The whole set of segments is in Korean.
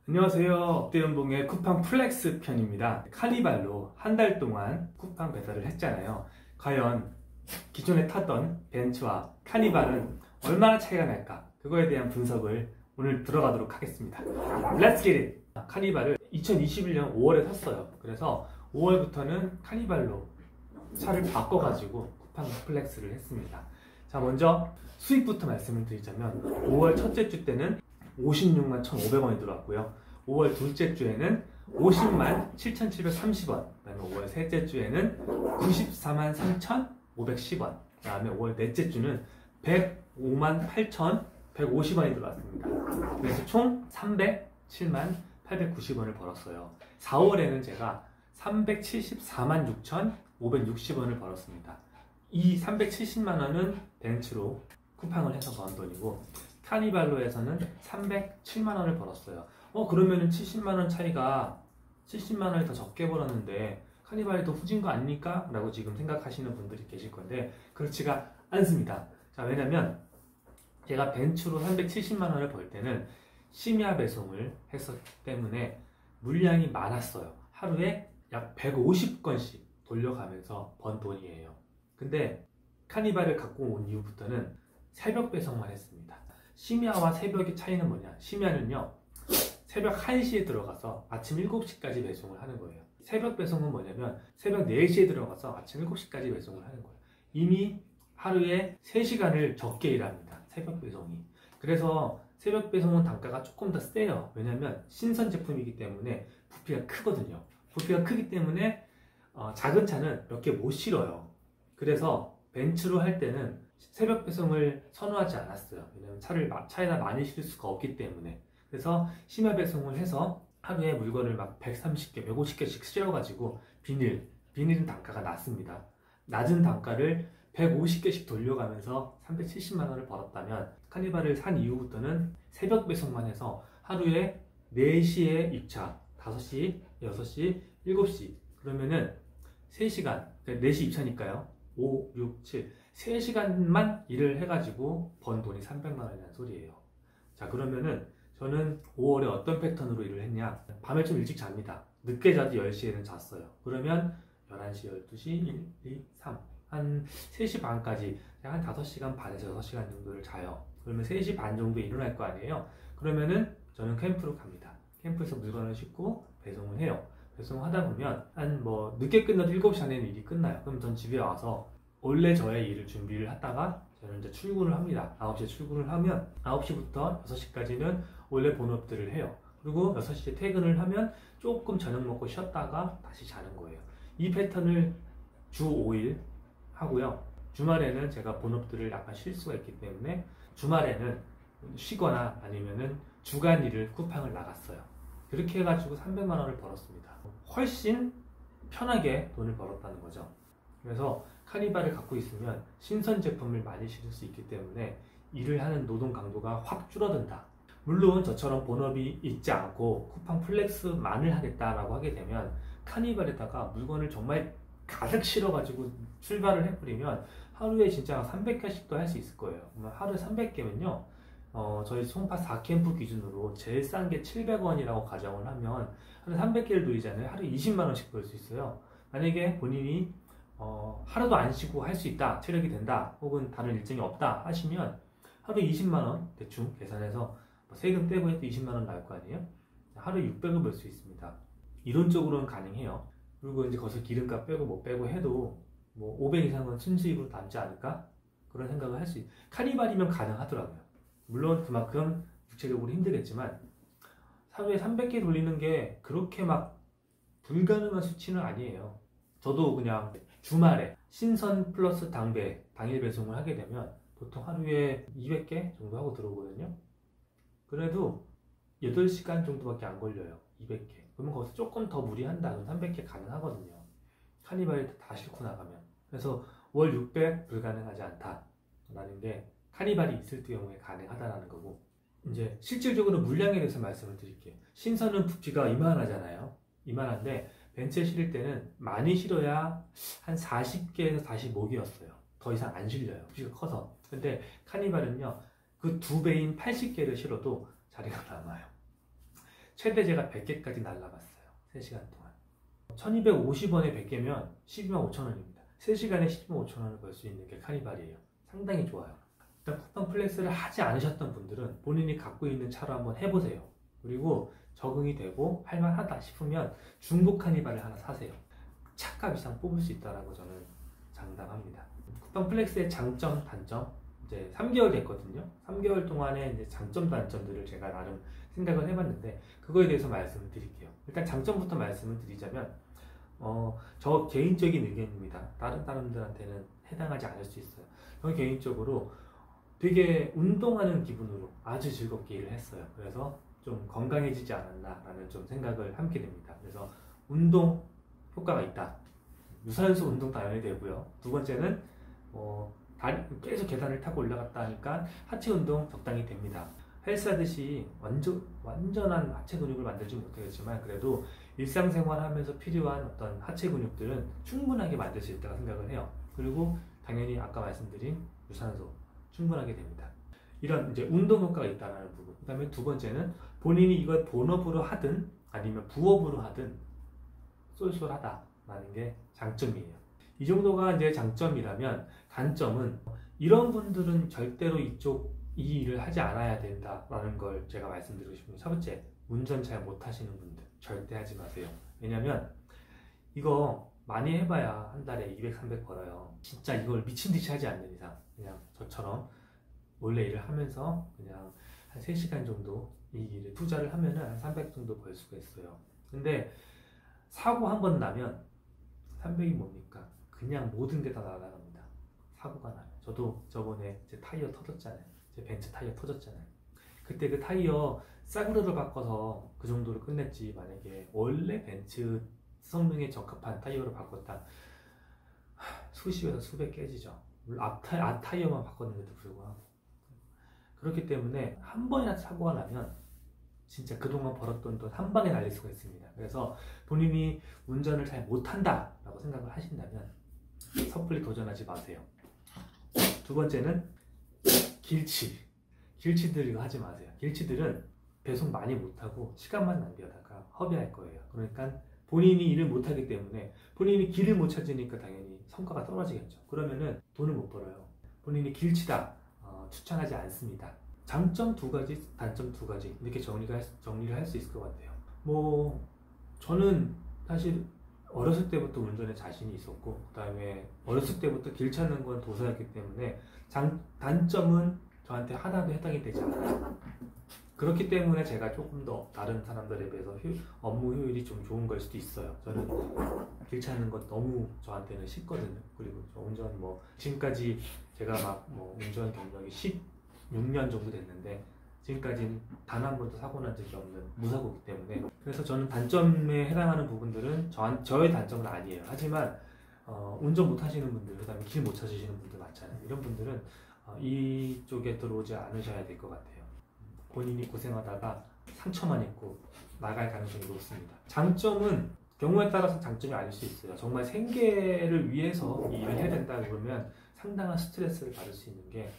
안녕하세요. 업대연봉의 쿠팡 플렉스 편입니다. 카니발로 한 달 동안 쿠팡 배달을 했잖아요. 과연 기존에 타던 벤츠와 카니발은 얼마나 차이가 날까? 그거에 대한 분석을 오늘 들어가도록 하겠습니다. Let's get it! 카니발을 2021년 5월에 샀어요. 그래서 5월부터는 카니발로 차를 바꿔가지고 쿠팡 플렉스를 했습니다. 자, 먼저 수익부터 말씀을 드리자면 5월 첫째 주 때는 56만 1,500원이 들어왔고요. 5월 둘째 주에는 50만 7,730원, 그 다음에 5월 셋째 주에는 94만 3,510원, 그 다음에 5월 넷째 주는 105만 8,150원이 들어왔습니다. 그래서 총 307만 890원을 벌었어요. 4월에는 제가 374만 6,560원을 벌었습니다. 이 370만 원은 벤츠로 쿠팡을 해서 번 돈이고, 카니발로 해서는 307만 원을 벌었어요. 그러면은 70만 원 차이가 70만 원이 더 적게 벌었는데 카니발이 더 후진 거 아닙니까? 라고 지금 생각하시는 분들이 계실 건데, 그렇지가 않습니다. 자, 왜냐면 제가 벤츠로 370만 원을 벌 때는 심야 배송을 했었기 때문에 물량이 많았어요. 하루에 약 150건씩 돌려가면서 번 돈이에요. 근데 카니발을 갖고 온 이후부터는 새벽 배송만 했습니다. 심야와 새벽의 차이는 뭐냐? 심야는요, 새벽 1시에 들어가서 아침 7시까지 배송을 하는 거예요. 새벽 배송은 뭐냐면 새벽 4시에 들어가서 아침 7시까지 배송을 하는 거예요. 이미 하루에 3시간을 적게 일합니다. 새벽 배송이. 그래서 새벽 배송은 단가가 조금 더 세요. 왜냐면 신선 제품이기 때문에 부피가 크거든요. 부피가 크기 때문에 작은 차는 몇 개 못 실어요. 그래서 벤츠로 할 때는 새벽 배송을 선호하지 않았어요. 왜냐면 차에다 많이 실을 수가 없기 때문에. 그래서 심야 배송을 해서 하루에 물건을 막 130개, 150개씩 실어가지고 비닐은 단가가 낮습니다. 낮은 단가를 150개씩 돌려가면서 370만 원을 벌었다면, 카니발을 산 이후부터는 새벽 배송만 해서 하루에 4시에 입차, 5시, 6시, 7시, 그러면은 3시간, 4시 입차니까요. 5, 6, 7, 3시간만 일을 해가지고 번 돈이 300만 원이라는 소리예요. 자, 그러면은 저는 5월에 어떤 패턴으로 일을 했냐? 밤에 좀 일찍 잡니다. 늦게 자도 10시에는 잤어요. 그러면 11시, 12시, 1, 2, 3, 한 3시 반까지 한 5시간 반에서 6시간 정도를 자요. 그러면 3시 반 정도에 일어날 거 아니에요? 그러면은 저는 캠프로 갑니다. 캠프에서 물건을 싣고 배송을 해요. 배송하다 보면 늦게 끝나도 7시 안에는 일이 끝나요. 그럼 전 집에 와서 원래 저의 일을 준비를 하다가 저는 이제 출근을 합니다. 9시에 출근을 하면 9시부터 6시까지는 원래 본업들을 해요. 그리고 6시에 퇴근을 하면 조금 저녁 먹고 쉬었다가 다시 자는 거예요. 이 패턴을 주 5일 하고요. 주말에는 제가 본업들을 약간 쉴 수가 있기 때문에 주말에는 쉬거나 아니면은 주간 일을 쿠팡을 나갔어요. 그렇게 해가지고 300만 원을 벌었습니다. 훨씬 편하게 돈을 벌었다는 거죠. 그래서 카니발을 갖고 있으면 신선 제품을 많이 실을 수 있기 때문에 일을 하는 노동 강도가 확 줄어든다. 물론 저처럼 본업이 있지 않고 쿠팡 플렉스만을 하겠다라고 하게 되면 카니발에다가 물건을 정말 가득 실어가지고 출발을 해버리면 하루에 진짜 300개씩도 할 수 있을 거예요. 하루에 300개면요, 저희 송파 4캠프 기준으로 제일 싼 게 700원이라고 가정을 하면 하루에 300개를 돌리잖아요. 하루에 20만 원씩 벌 수 있어요. 만약에 본인이 하루도 안 쉬고 할 수 있다, 체력이 된다, 혹은 다른 일정이 없다 하시면 하루에 20만 원 대충 계산해서 세금 떼고 해도 20만 원 나올 거 아니에요? 하루에 600을 벌 수 있습니다. 이론적으로는 가능해요. 그리고 이제 거기서 기름값 빼고 뭐 빼고 해도 500 이상은 순수입으로 남지 않을까? 그런 생각을 할 수 있어요. 카니발이면 가능하더라고요. 물론 그만큼 육체적으로 힘들겠지만 하루에 300개 돌리는 게 그렇게 막 불가능한 수치는 아니에요. 저도 그냥 주말에 신선 플러스 당배 당일 배송을 하게 되면 보통 하루에 200개 정도 하고 들어오거든요. 그래도 8시간 정도밖에 안 걸려요. 200개. 그러면 거기서 조금 더 무리한다. 그럼 300개 가능하거든요. 카니발에 다 싣고 나가면. 그래서 월 600 불가능하지 않다 라는 게 카니발이 있을 경우에 가능하다라는 거고, 이제 실질적으로 물량에 대해서 말씀을 드릴게요. 신선은 부피가 이만하잖아요. 이만한데 벤츠에 실을 때는 많이 실어야 한 40개에서 45개였어요. 더 이상 안 실려요. 부피가 커서. 근데 카니발은요, 그 2배인 80개를 실어도 자리가 남아요. 최대제가 100개까지 날라갔어요. 3시간 동안. 1250원에 100개면 12만 5천 원입니다. 3시간에 12만 5천 원을 벌 수 있는 게 카니발이에요. 상당히 좋아요. 일단 쿠팡 플렉스를 하지 않으셨던 분들은 본인이 갖고 있는 차로 한번 해보세요. 그리고 적응이 되고 할만하다 싶으면 중고 카니발을 하나 사세요. 차값 이상 뽑을 수 있다라고 저는 장담합니다. 쿠팡 플렉스의 장점, 단점, 이제 3개월 됐거든요. 3개월 동안에 이제 장점, 단점들을 제가 나름 생각을 해봤는데 그거에 대해서 말씀을 드릴게요. 일단 장점부터 말씀을 드리자면 저 개인적인 의견입니다. 다른 사람들한테는 해당하지 않을 수 있어요. 저는 개인적으로 되게 운동하는 기분으로 아주 즐겁게 일을 했어요. 그래서 좀 건강해지지 않았나라는 좀 생각을 함께 됩니다. 그래서 운동 효과가 있다. 유산소 운동 당연히 되고요. 두 번째는 계속 계단을 타고 올라갔다 하니까 하체 운동 적당히 됩니다. 헬스하듯이 완전한 하체 근육을 만들지 못하겠지만 그래도 일상생활 하면서 필요한 어떤 하체 근육들은 충분하게 만들 수 있다고 생각을 해요. 그리고 당연히 아까 말씀드린 유산소 충분하게 됩니다. 이런 이제 운동 효과가 있다는 부분. 그 다음에 두 번째는 본인이 이걸 본업으로 하든 아니면 부업으로 하든 쏠쏠하다라는 게 장점이에요. 이 정도가 이제 장점이라면 단점은 이런 분들은 절대로 이 일을 하지 않아야 된다라는 걸 제가 말씀드리고 싶습니다. 첫 번째, 운전 잘 못하시는 분들 절대 하지 마세요. 왜냐면 이거 많이 해봐야 한 달에 200, 300 벌어요. 진짜 이걸 미친듯이 하지 않는 이상 그냥 저처럼 원래 일을 하면서 그냥 한 3시간 정도 이 일에 투자를 하면은 한 300 정도 벌 수가 있어요. 근데 사고 한 번 나면 300이 뭡니까? 그냥 모든 게 다 날아갑니다. 사고가 나면. 저도 저번에 제 타이어 터졌잖아요. 제 벤츠 타이어 터졌잖아요. 그때 그 타이어 싸구려를 바꿔서 그 정도로 끝냈지, 만약에 원래 벤츠 성능에 적합한 타이어로 바꿨다 수십에서 수백 깨지죠. 물론 앞 타이어만 바꿨는데도 불구하고. 그렇기 때문에 한 번이나 사고가 나면 진짜 그동안 벌었던 돈 한 방에 날릴 수가 있습니다. 그래서 본인이 운전을 잘 못한다 라고 생각을 하신다면 섣불리 도전하지 마세요. 두 번째는 길치들 이거 하지 마세요. 길치들은 배송 많이 못하고 시간만 낭비하다가 허비할 거예요. 그러니까 본인이 일을 못하기 때문에 본인이 길을 못 찾으니까 당연히 성과가 떨어지겠죠. 그러면은 돈을 못 벌어요. 본인이 길치다 추천하지 않습니다. 장점 2가지, 단점 2가지 이렇게 정리를 할 수 있을 것 같아요. 저는 사실 어렸을 때부터 운전에 자신이 있었고 그 다음에 어렸을 때부터 길 찾는 건 도사였기 때문에 단점은 저한테 하나도 해당이 되지 않아요. 그렇기 때문에 제가 조금 더 다른 사람들에 비해서 업무 효율이 좀 좋은 걸 수도 있어요. 저는 길 찾는 것 너무 저한테는 쉽거든요. 그리고 저 운전 지금까지 제가 운전 경력이 16년 정도 됐는데 지금까지는 단 한 번도 사고 난 적이 없는 무사고이기 때문에, 그래서 저는 단점에 해당하는 부분들은 저의 단점은 아니에요. 하지만 운전 못 하시는 분들, 그 다음에 길 못 찾으시는 분들 많잖아요. 이런 분들은 이쪽에 들어오지 않으셔야 될 것 같아요. 본인이 고생하다가 상처만 입고 나갈 가능성이 높습니다. 장점은 경우에 따라서 장점이 아닐 수 있어요. 정말 생계를 위해서 이 일을 해야 된다 그러면 상당한 스트레스를 받을 수 있는 게,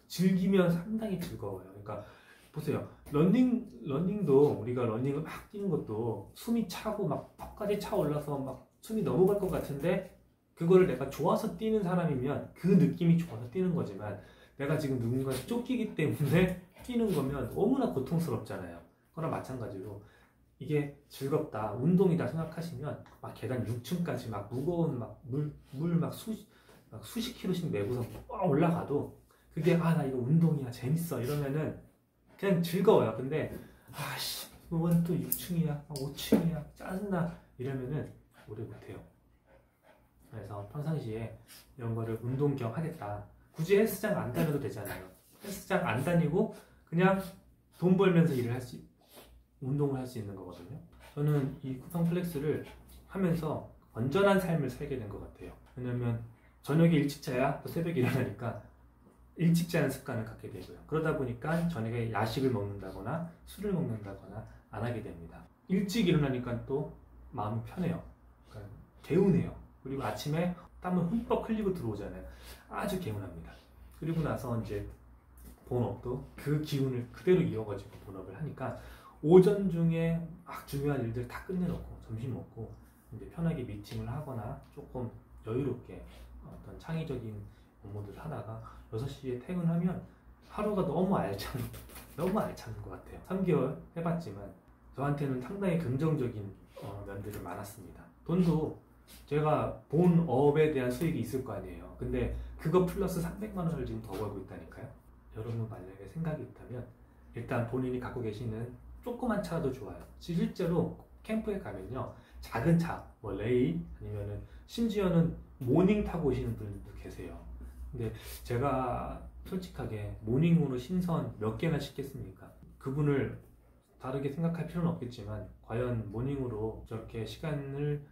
즐기면 상당히 즐거워요. 그러니까 보세요. 러닝도 우리가 러닝을 막 뛰는 것도 숨이 차고 막 턱까지 차 올라서 막 숨이 넘어갈 것 같은데 그거를 내가 좋아서 뛰는 사람이면 그 느낌이 좋아서 뛰는 거지만, 내가 지금 누군가에 쫓기기 때문에 뛰는 거면 너무나 고통스럽잖아요. 그거랑 마찬가지로 이게 즐겁다, 운동이다 생각하시면 막 계단 6층까지 막 무거운 물 수십 킬로씩 메고서 올라가도 그게 나 이거 운동이야, 재밌어 이러면은 그냥 즐거워요. 근데 이건 또 6층이야, 5층이야, 짜증나 이러면은 오래 못해요. 그래서 평상시에 이런 거를 운동 겸 하겠다. 굳이 헬스장 안 다녀도 되잖아요. 헬스장 안 다니고 그냥 돈 벌면서 운동을 할 수 있는 거거든요. 저는 이 쿠팡 플렉스를 하면서 건전한 삶을 살게 된 것 같아요. 왜냐면 저녁에 일찍 자야 또 새벽에 일어나니까 일찍 자는 습관을 갖게 되고요. 그러다 보니까 저녁에 야식을 먹는다거나 술을 먹는다거나 안 하게 됩니다. 일찍 일어나니까 또 마음이 편해요. 그러니까 개운해요. 그리고 아침에 땀을 흠뻑 흘리고 들어오잖아요. 아주 개운합니다. 그리고 나서 이제 본업도 그 기운을 그대로 이어가지고 본업을 하니까 오전 중에 막 중요한 일들 다 끝내놓고 점심 먹고 이제 편하게 미팅을 하거나 조금 여유롭게 어떤 창의적인 업무들을 하다가 6시에 퇴근하면 하루가 너무 알찬 것 같아요. 3개월 해봤지만 저한테는 상당히 긍정적인 면들이 많았습니다. 돈도 제가 본 업에 대한 수익이 있을 거 아니에요. 근데 그거 플러스 300만 원을 지금 더 벌고 있다니까요. 여러분 만약에 생각이 있다면 일단 본인이 갖고 계시는 조그만 차도 좋아요. 실제로 캠프에 가면요, 작은 차, 뭐 레이 아니면은 심지어는 모닝 타고 오시는 분들도 계세요. 근데 제가 솔직하게 모닝으로 신선 몇 개나 시켰습니까? 그분을 다르게 생각할 필요는 없겠지만 과연 모닝으로 저렇게 시간을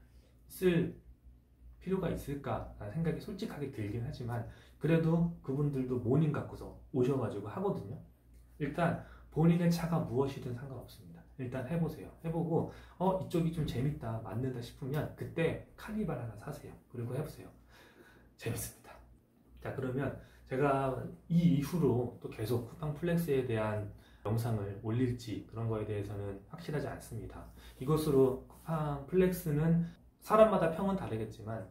쓸 필요가 있을까라는 생각이 솔직하게 들긴 하지만 그래도 그분들도 모닝 갖고서 오셔가지고 하거든요. 일단 본인의 차가 무엇이든 상관없습니다. 일단 해보세요. 해보고 이쪽이 좀 재밌다, 맞는다 싶으면 그때 카니발 하나 사세요. 그리고 해보세요. 재밌습니다. 자, 그러면 제가 이 이후로 또 계속 쿠팡 플렉스에 대한 영상을 올릴지 그런 거에 대해서는 확실하지 않습니다. 이것으로 쿠팡 플렉스는 사람마다 평은 다르겠지만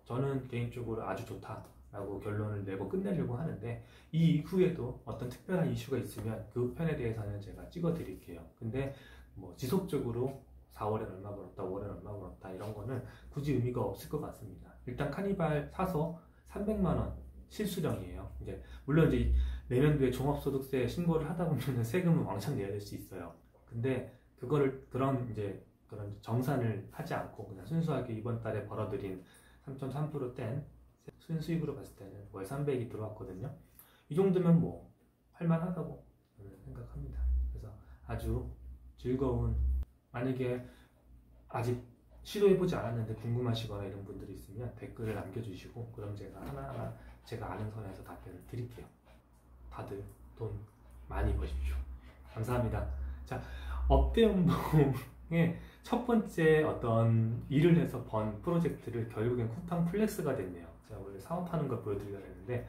저는 개인적으로 아주 좋다라고 결론을 내고 끝내려고 하는데, 이 이후에도 어떤 특별한 이슈가 있으면 그 편에 대해서는 제가 찍어 드릴게요. 근데 뭐 지속적으로 4월에 얼마 벌었다, 5월에 얼마 벌었다 이런 거는 굳이 의미가 없을 것 같습니다. 일단 카니발 사서 300만 원 실수령이에요. 이제 물론 이제 내년도에 종합소득세 신고를 하다 보면 세금을 왕창 내야 될 수 있어요. 근데 그런 정산을 하지 않고 그냥 순수하게 이번 달에 벌어들인 3.3% 뗀 순수익으로 봤을 때는 월 300이 들어왔거든요. 이 정도면 뭐 할만하다고 저는 생각합니다. 그래서 아주 즐거운, 만약에 아직 시도해보지 않았는데 궁금하시거나 이런 분들이 있으면 댓글을 남겨주시고 그럼 제가 하나하나 제가 아는 선에서 답변을 드릴게요. 다들 돈 많이 버십시오. 감사합니다. 자, 업대연봉의 첫 번째 어떤 일을 해서 번 프로젝트를 결국엔 쿠팡 플렉스가 됐네요. 제가 원래 사업하는 걸 보여드리려고 했는데